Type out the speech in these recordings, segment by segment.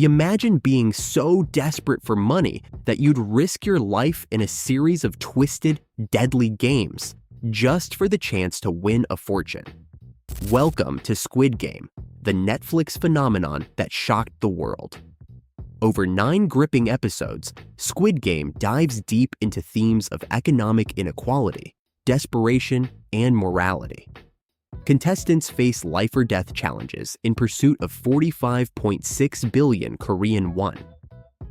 Imagine being so desperate for money that you'd risk your life in a series of twisted, deadly games just for the chance to win a fortune. Welcome to Squid Game, the Netflix phenomenon that shocked the world. Over 9 gripping episodes, Squid Game dives deep into themes of economic inequality, desperation, and morality. Contestants face life-or-death challenges in pursuit of 45.6 billion Korean won,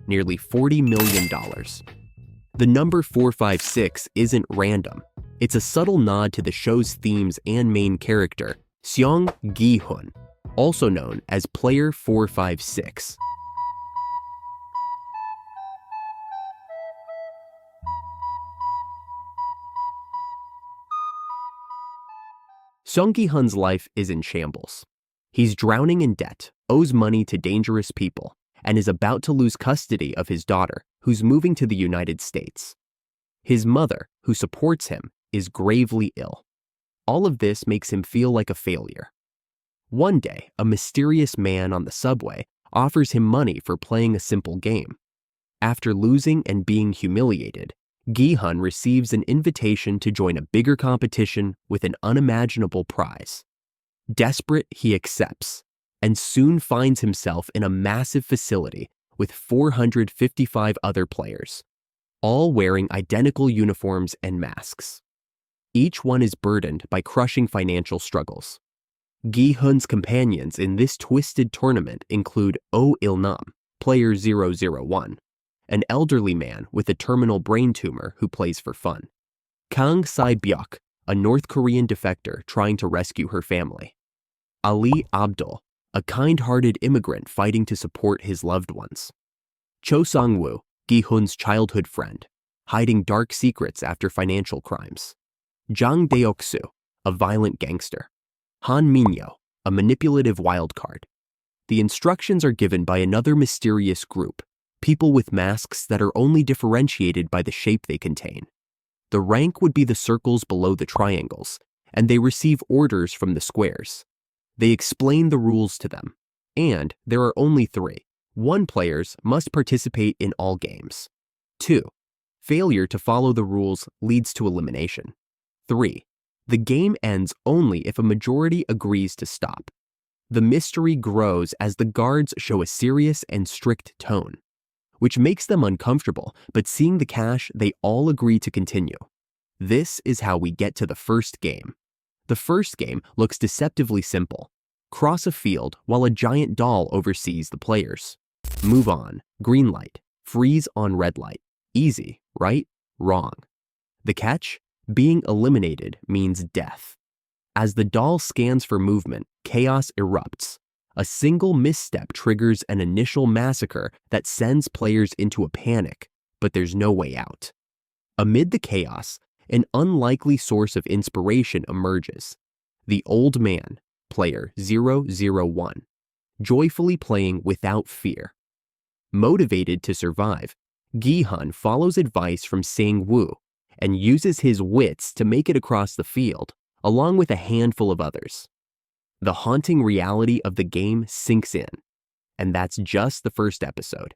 nearly $40 million. The number 456 isn't random. It's a subtle nod to the show's themes and main character, Seong Gi-hun, also known as Player 456. Seong Gi-hun's life is in shambles. He's drowning in debt, owes money to dangerous people, and is about to lose custody of his daughter, who's moving to the United States. His mother, who supports him, is gravely ill. All of this makes him feel like a failure. One day, a mysterious man on the subway offers him money for playing a simple game. After losing and being humiliated, Gi-hun receives an invitation to join a bigger competition with an unimaginable prize. Desperate, he accepts, and soon finds himself in a massive facility with 455 other players, all wearing identical uniforms and masks. Each one is burdened by crushing financial struggles. Gi-hun's companions in this twisted tournament include Oh Il-nam, player 001, an elderly man with a terminal brain tumor who plays for fun; Kang Sae-byuk, a North Korean defector trying to rescue her family; Ali Abdul, a kind-hearted immigrant fighting to support his loved ones; Cho Sang-woo, Gi-hun's childhood friend, hiding dark secrets after financial crimes; Jang Deok-soo, a violent gangster; Han Min-yo, a manipulative wildcard. The instructions are given by another mysterious group, people with masks that are only differentiated by the shape they contain. The rank would be the circles below the triangles, and they receive orders from the squares. They explain the rules to them, and there are only 3. 1 players must participate in all games. 2. Failure to follow the rules leads to elimination. 3. The game ends only if a majority agrees to stop. The mystery grows as the guards show a serious and strict tone, which makes them uncomfortable, but seeing the cash, they all agree to continue. This is how we get to the first game. The first game looks deceptively simple. Cross a field while a giant doll oversees the players. Move on, green light. Freeze on red light. Easy, right? Wrong. The catch? Being eliminated means death. As the doll scans for movement, chaos erupts. A single misstep triggers an initial massacre that sends players into a panic, but there's no way out. Amid the chaos, an unlikely source of inspiration emerges. The old man, player 001, joyfully playing without fear. Motivated to survive, Gi-hun follows advice from Sang-woo and uses his wits to make it across the field, along with a handful of others. The haunting reality of the game sinks in, and that's just the first episode.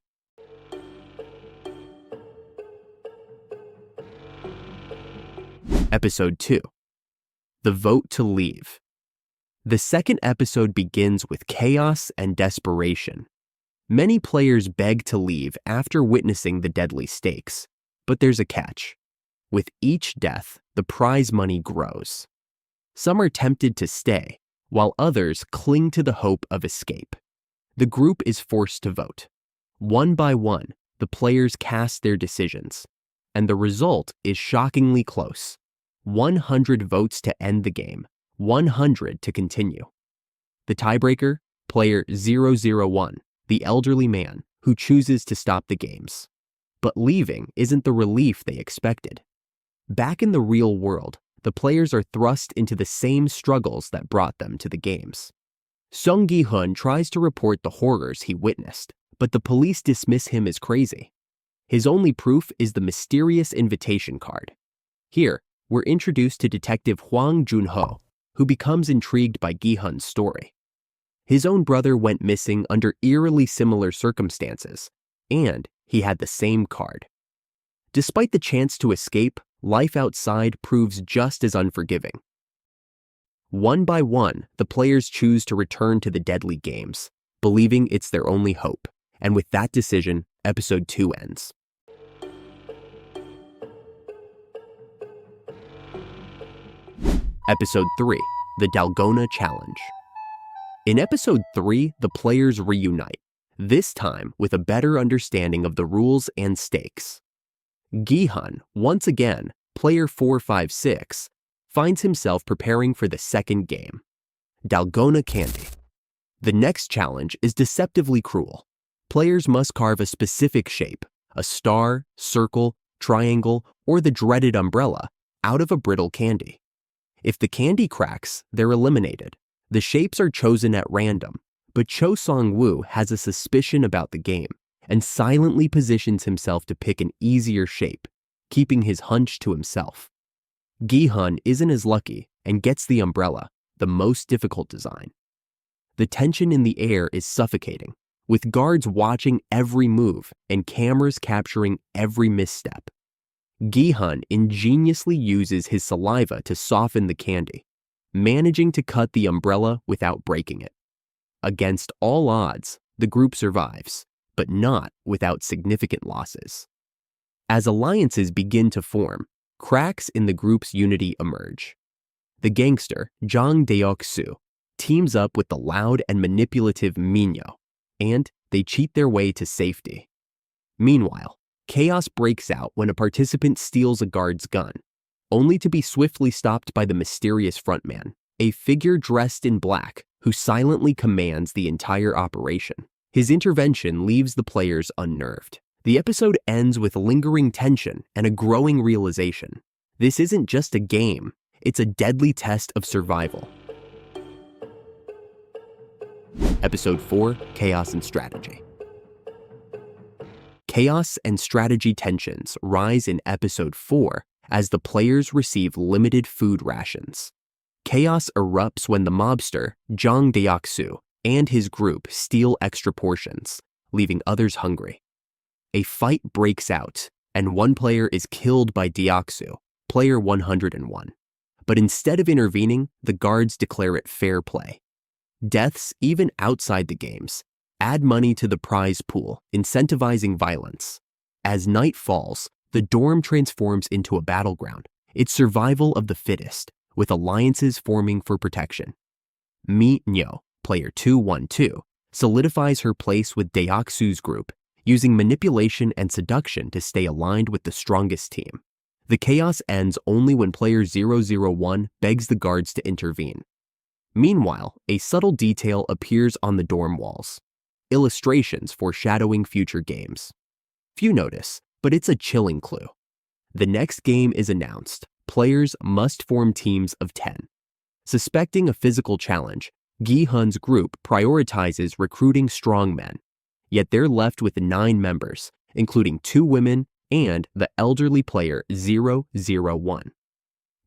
Episode 2. The Vote to Leave. The second episode begins with chaos and desperation. Many players beg to leave after witnessing the deadly stakes, but there's a catch. With each death, the prize money grows. Some are tempted to stay, while others cling to the hope of escape. The group is forced to vote. One by one, the players cast their decisions, and the result is shockingly close. 100 votes to end the game, 100 to continue. The tiebreaker? Player 001, the elderly man who chooses to stop the games. But leaving isn't the relief they expected. Back in the real world, the players are thrust into the same struggles that brought them to the games. Seong Gi-hun tries to report the horrors he witnessed, but the police dismiss him as crazy. His only proof is the mysterious invitation card. Here, we're introduced to Detective Hwang Jun-ho, who becomes intrigued by Gi-hun's story. His own brother went missing under eerily similar circumstances, and he had the same card. Despite the chance to escape, life outside proves just as unforgiving. One by one, the players choose to return to the deadly games, believing it's their only hope, and with that decision, Episode 2 ends. Episode 3, The Dalgona Challenge. In Episode 3, the players reunite, this time with a better understanding of the rules and stakes. Gi-hun, once again, player 456, finds himself preparing for the second game, Dalgona Candy. The next challenge is deceptively cruel. Players must carve a specific shape, a star, circle, triangle, or the dreaded umbrella, out of a brittle candy. If the candy cracks, they're eliminated. The shapes are chosen at random, but Cho Song-woo has a suspicion about the game and silently positions himself to pick an easier shape, keeping his hunch to himself. Gi-hun isn't as lucky and gets the umbrella, the most difficult design. The tension in the air is suffocating, with guards watching every move and cameras capturing every misstep. Gi-hun ingeniously uses his saliva to soften the candy, managing to cut the umbrella without breaking it. Against all odds, the group survives, but not without significant losses. As alliances begin to form, cracks in the group's unity emerge. The gangster, Jang Deok-soo, teams up with the loud and manipulative Minyo, and they cheat their way to safety. Meanwhile, chaos breaks out when a participant steals a guard's gun, only to be swiftly stopped by the mysterious frontman, a figure dressed in black who silently commands the entire operation. His intervention leaves the players unnerved. The episode ends with lingering tension and a growing realization. This isn't just a game, it's a deadly test of survival. Episode 4, Chaos and Strategy. Chaos and strategy tensions rise in Episode 4 as the players receive limited food rations. Chaos erupts when the mobster, Jang Deok-soo, and his group steal extra portions, leaving others hungry. A fight breaks out, and one player is killed by Deok-soo, player 101. But instead of intervening, the guards declare it fair play. Deaths, even outside the games, add money to the prize pool, incentivizing violence. As night falls, the dorm transforms into a battleground. It's survival of the fittest, with alliances forming for protection. Minyo, player 212, solidifies her place with Deok-soo's group, using manipulation and seduction to stay aligned with the strongest team. The chaos ends only when player 001 begs the guards to intervene. Meanwhile, a subtle detail appears on the dorm walls. Illustrations foreshadowing future games. Few notice, but it's a chilling clue. The next game is announced. Players must form teams of 10. Suspecting a physical challenge, Gi-hun's group prioritizes recruiting strongmen, yet they're left with 9 members, including 2 women and the elderly player 001.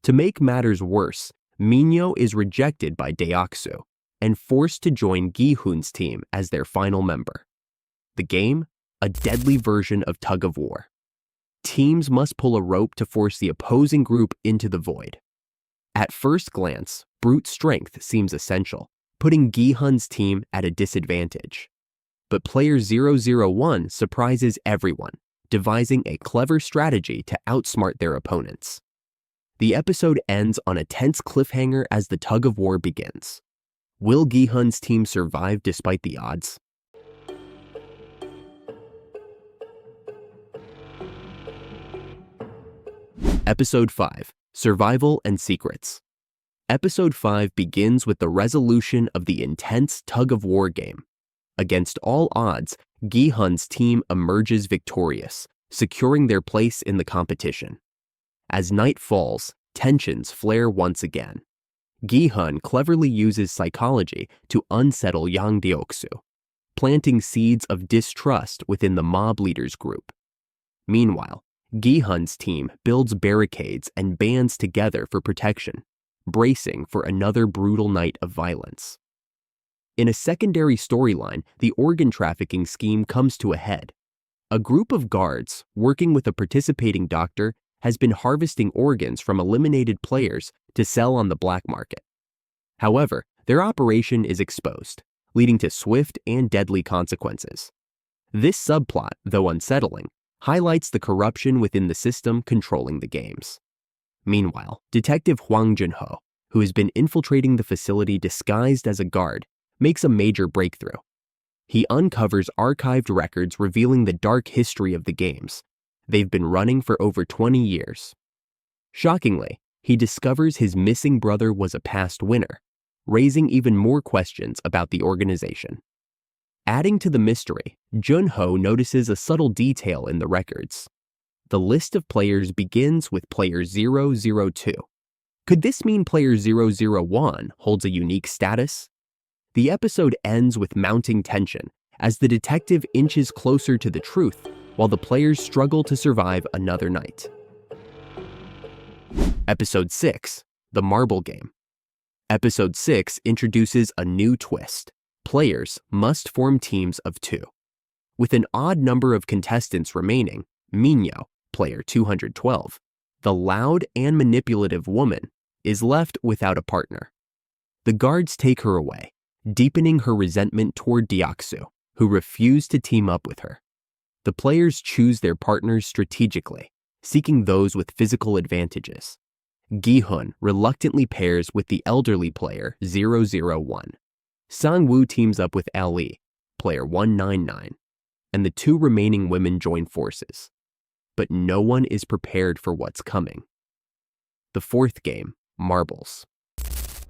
To make matters worse, Minyo is rejected by Deok-soo and forced to join Gi-hun's team as their final member. The game? A deadly version of tug-of-war. Teams must pull a rope to force the opposing group into the void. At first glance, brute strength seems essential, putting Gi-hun's team at a disadvantage. But player 001 surprises everyone, devising a clever strategy to outsmart their opponents. The episode ends on a tense cliffhanger as the tug-of-war begins. Will Gi-hun's team survive despite the odds? Episode 5, Survival and Secrets. Episode 5 begins with the resolution of the intense tug-of-war game. Against all odds, Gi-hun's team emerges victorious, securing their place in the competition. As night falls, tensions flare once again. Gi-hun cleverly uses psychology to unsettle Jang Deok-soo, planting seeds of distrust within the mob leader's group. Meanwhile, Gi-hun's team builds barricades and bands together for protection, bracing for another brutal night of violence. In a secondary storyline, the organ trafficking scheme comes to a head. A group of guards, working with a participating doctor, has been harvesting organs from eliminated players to sell on the black market. However, their operation is exposed, leading to swift and deadly consequences. This subplot, though unsettling, highlights the corruption within the system controlling the games. Meanwhile, Detective Hwang, who has been infiltrating the facility disguised as a guard, makes a major breakthrough. He uncovers archived records revealing the dark history of the games. They've been running for over 20 years. Shockingly, he discovers his missing brother was a past winner, raising even more questions about the organization. Adding to the mystery, Jun-ho notices a subtle detail in the records. The list of players begins with player 002. Could this mean player 001 holds a unique status? The episode ends with mounting tension as the detective inches closer to the truth while the players struggle to survive another night. Episode 6, The Marble Game. Episode 6 introduces a new twist. Players must form teams of 2. With an odd number of contestants remaining, Minyo, player 212, the loud and manipulative woman, is left without a partner. The guards take her away, deepening her resentment toward Deoksu, who refused to team up with her. The players choose their partners strategically, seeking those with physical advantages. Gi-hun reluctantly pairs with the elderly player 001. Sang-woo teams up with Ali, player 199, and the 2 remaining women join forces. But no one is prepared for what's coming. The 4th game, Marbles.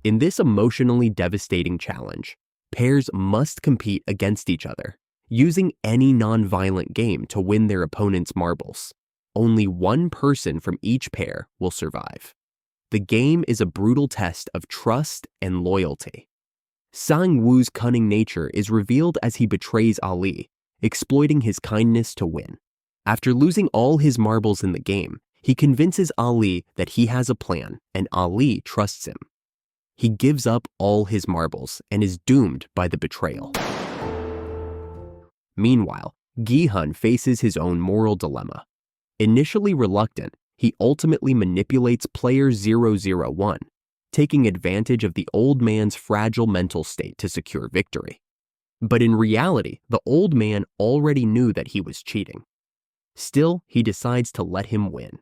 In this emotionally devastating challenge, pairs must compete against each other, using any non-violent game to win their opponent's marbles. Only one person from each pair will survive. The game is a brutal test of trust and loyalty. Sang-woo's cunning nature is revealed as he betrays Ali, exploiting his kindness to win. After losing all his marbles in the game, he convinces Ali that he has a plan, and Ali trusts him. He gives up all his marbles and is doomed by the betrayal. Meanwhile, Gi-hun faces his own moral dilemma. Initially reluctant, he ultimately manipulates player 001, taking advantage of the old man's fragile mental state to secure victory. But in reality, the old man already knew that he was cheating. Still, he decides to let him win.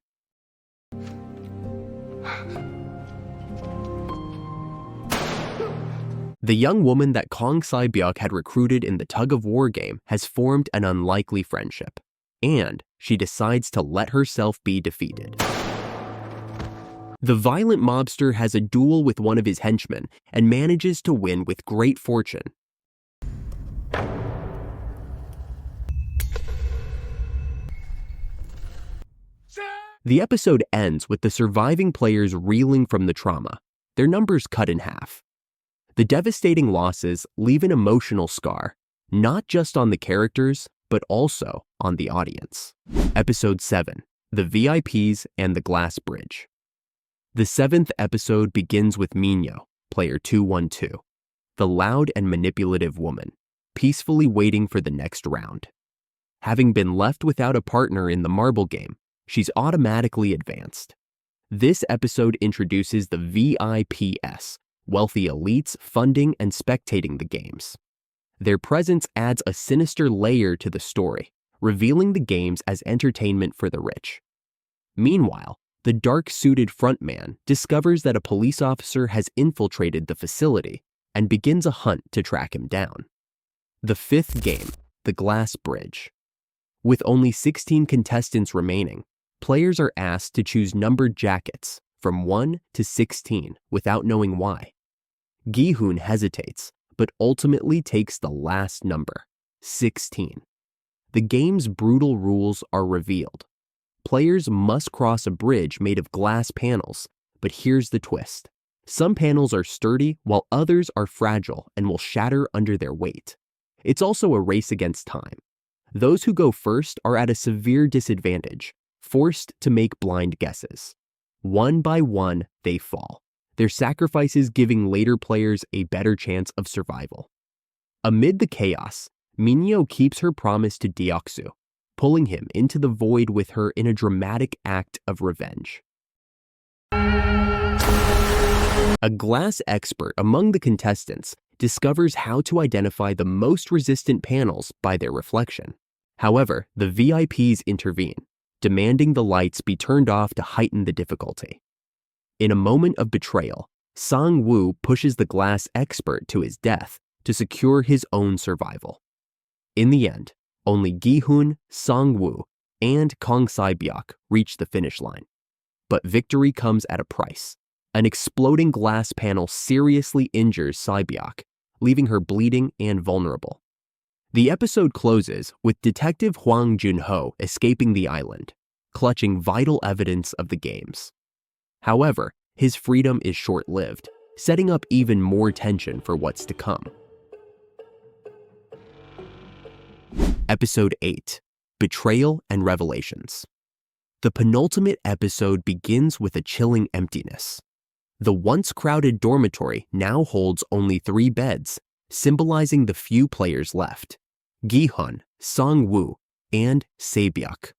The young woman that Kong Sae-byuk had recruited in the tug-of-war game has formed an unlikely friendship, and she decides to let herself be defeated. The violent mobster has a duel with one of his henchmen and manages to win with great fortune. The episode ends with the surviving players reeling from the trauma, their numbers cut in half. The devastating losses leave an emotional scar, not just on the characters, but also on the audience. Episode 7, The VIPs and the Glass Bridge. The 7th episode begins with Minyo, player 212, the loud and manipulative woman, peacefully waiting for the next round. Having been left without a partner in the marble game, she's automatically advanced. This episode introduces the VIPs, wealthy elites funding and spectating the games. Their presence adds a sinister layer to the story, revealing the games as entertainment for the rich. Meanwhile, the dark-suited frontman discovers that a police officer has infiltrated the facility and begins a hunt to track him down. The 5th game, The Glass Bridge. With only 16 contestants remaining, players are asked to choose numbered jackets from 1 to 16 without knowing why. Gi-hun hesitates, but ultimately takes the last number, 16. The game's brutal rules are revealed. Players must cross a bridge made of glass panels, but here's the twist. Some panels are sturdy while others are fragile and will shatter under their weight. It's also a race against time. Those who go first are at a severe disadvantage, forced to make blind guesses. One by one, they fall, their sacrifices giving later players a better chance of survival. Amid the chaos, Minyo keeps her promise to Deoksu, pulling him into the void with her in a dramatic act of revenge. A glass expert among the contestants discovers how to identify the most resistant panels by their reflection. However, the VIPs intervene, demanding the lights be turned off to heighten the difficulty. In a moment of betrayal, Sang-woo pushes the glass expert to his death to secure his own survival. In the end, only Gi-hun, Sang-woo, and Kang Se-byuk reach the finish line. But victory comes at a price. An exploding glass panel seriously injures Se-byuk, leaving her bleeding and vulnerable. The episode closes with Detective Hwang Jun-ho escaping the island, clutching vital evidence of the games. However, his freedom is short-lived, setting up even more tension for what's to come. Episode 8: Betrayal and Revelations. The penultimate episode begins with a chilling emptiness. The once crowded dormitory now holds only 3 beds, symbolizing the few players left: Gi-hun, Sang-woo, and Se-byuk.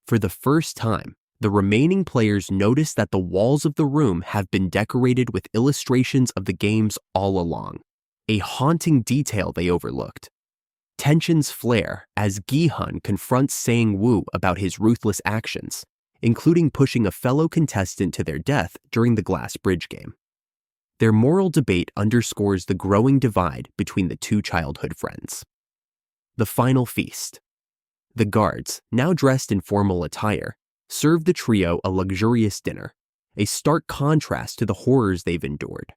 For the first time, the remaining players notice that the walls of the room have been decorated with illustrations of the games all along, a haunting detail they overlooked. Tensions flare as Gi-hun confronts Sang-woo about his ruthless actions, including pushing a fellow contestant to their death during the glass bridge game. Their moral debate underscores the growing divide between the two childhood friends. The final feast. The guards, now dressed in formal attire, serve the trio a luxurious dinner, a stark contrast to the horrors they've endured.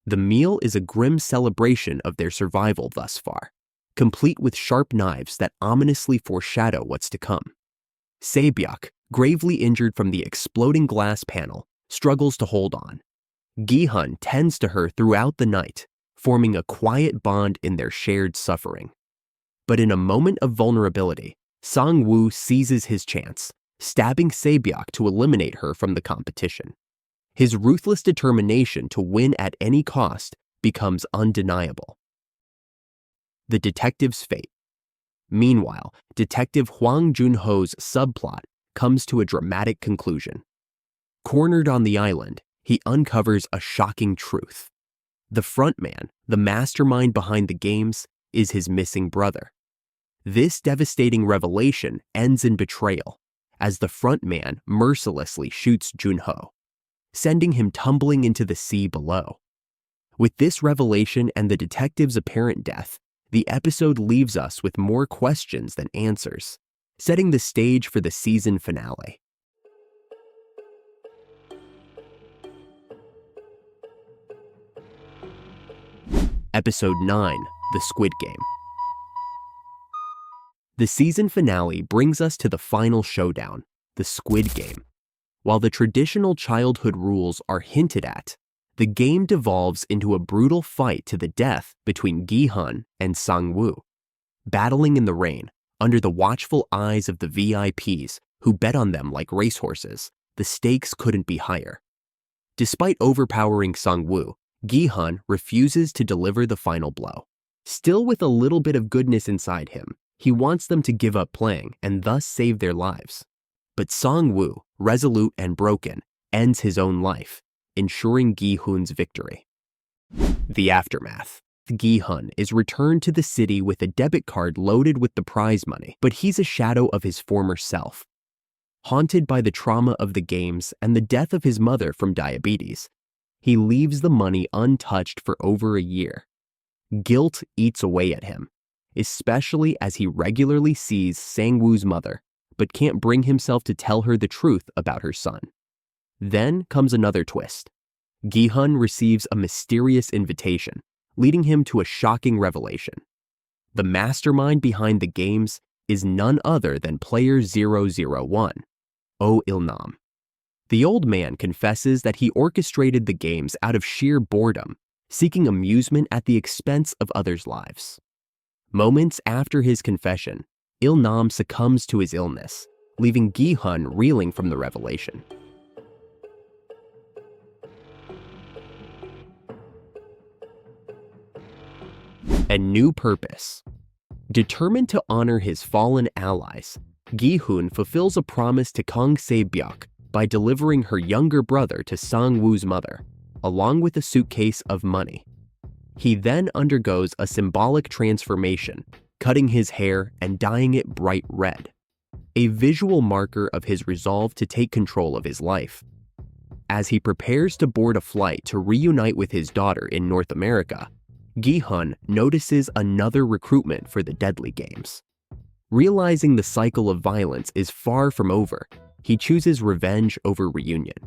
The meal is a grim celebration of their survival thus far, complete with sharp knives that ominously foreshadow what's to come. Se-byuk, gravely injured from the exploding glass panel, struggles to hold on. Gi-hun tends to her throughout the night, forming a quiet bond in their shared suffering. But in a moment of vulnerability, Sang-woo seizes his chance, stabbing Se-byuk to eliminate her from the competition. His ruthless determination to win at any cost becomes undeniable. The detective's fate. Meanwhile, Detective Hwang Jun-ho's subplot comes to a dramatic conclusion. Cornered on the island, he uncovers a shocking truth. The frontman, the mastermind behind the games, is his missing brother. This devastating revelation ends in betrayal, as the frontman mercilessly shoots Jun-ho, sending him tumbling into the sea below. With this revelation and the detective's apparent death, the episode leaves us with more questions than answers, setting the stage for the season finale. Episode 9: The Squid Game. The season finale brings us to the final showdown, the Squid Game. While the traditional childhood rules are hinted at, the game devolves into a brutal fight to the death between Gi-hun and Sang-woo. Battling in the rain, under the watchful eyes of the VIPs who bet on them like racehorses, the stakes couldn't be higher. Despite overpowering Sang-woo, Gi-hun refuses to deliver the final blow. Still with a little bit of goodness inside him, he wants them to give up playing and thus save their lives. But Sang-woo, resolute and broken, ends his own life, ensuring Gi-hun's victory. The aftermath. Gi-hun is returned to the city with a debit card loaded with the prize money, but he's a shadow of his former self. Haunted by the trauma of the games and the death of his mother from diabetes, he leaves the money untouched for over a year. Guilt eats away at him, especially as he regularly sees Sang-woo's mother, but can't bring himself to tell her the truth about her son. Then comes another twist. Gi-hun receives a mysterious invitation, leading him to a shocking revelation. The mastermind behind the games is none other than Player 001, Oh Il-nam. The old man confesses that he orchestrated the games out of sheer boredom, seeking amusement at the expense of others' lives. Moments after his confession, Il-nam succumbs to his illness, leaving Gi-hun reeling from the revelation. and new purpose. Determined to honor his fallen allies, Gi-hun fulfills a promise to Kang Se-byuk by delivering her younger brother to Sang-woo's mother, along with a suitcase of money. He then undergoes a symbolic transformation, cutting his hair and dyeing it bright red, a visual marker of his resolve to take control of his life. As he prepares to board a flight to reunite with his daughter in North America, Gi-hun notices another recruitment for the deadly games. Realizing the cycle of violence is far from over, he chooses revenge over reunion.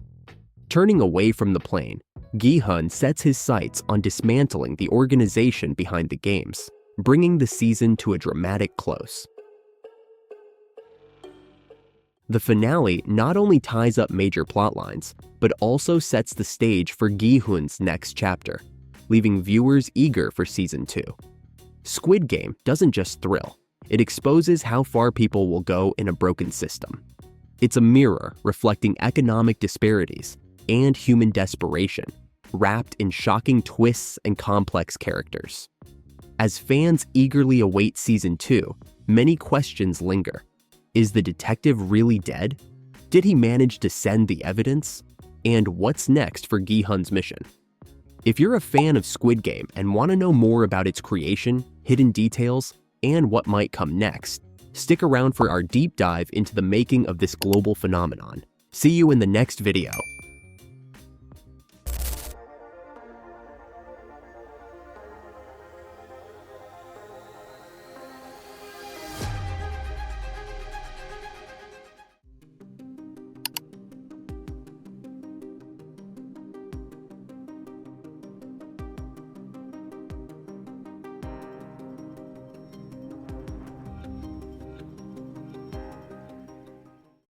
Turning away from the plane, Gi-hun sets his sights on dismantling the organization behind the games, bringing the season to a dramatic close. The finale not only ties up major plotlines, but also sets the stage for Gi-hun's next chapter, leaving viewers eager for Season 2. Squid Game doesn't just thrill, it exposes how far people will go in a broken system. It's a mirror reflecting economic disparities and human desperation, wrapped in shocking twists and complex characters. As fans eagerly await Season 2, many questions linger. Is the detective really dead? Did he manage to send the evidence? And what's next for Gi-hun's mission? If you're a fan of Squid Game and want to know more about its creation, hidden details, and what might come next, stick around for our deep dive into the making of this global phenomenon. See you in the next video.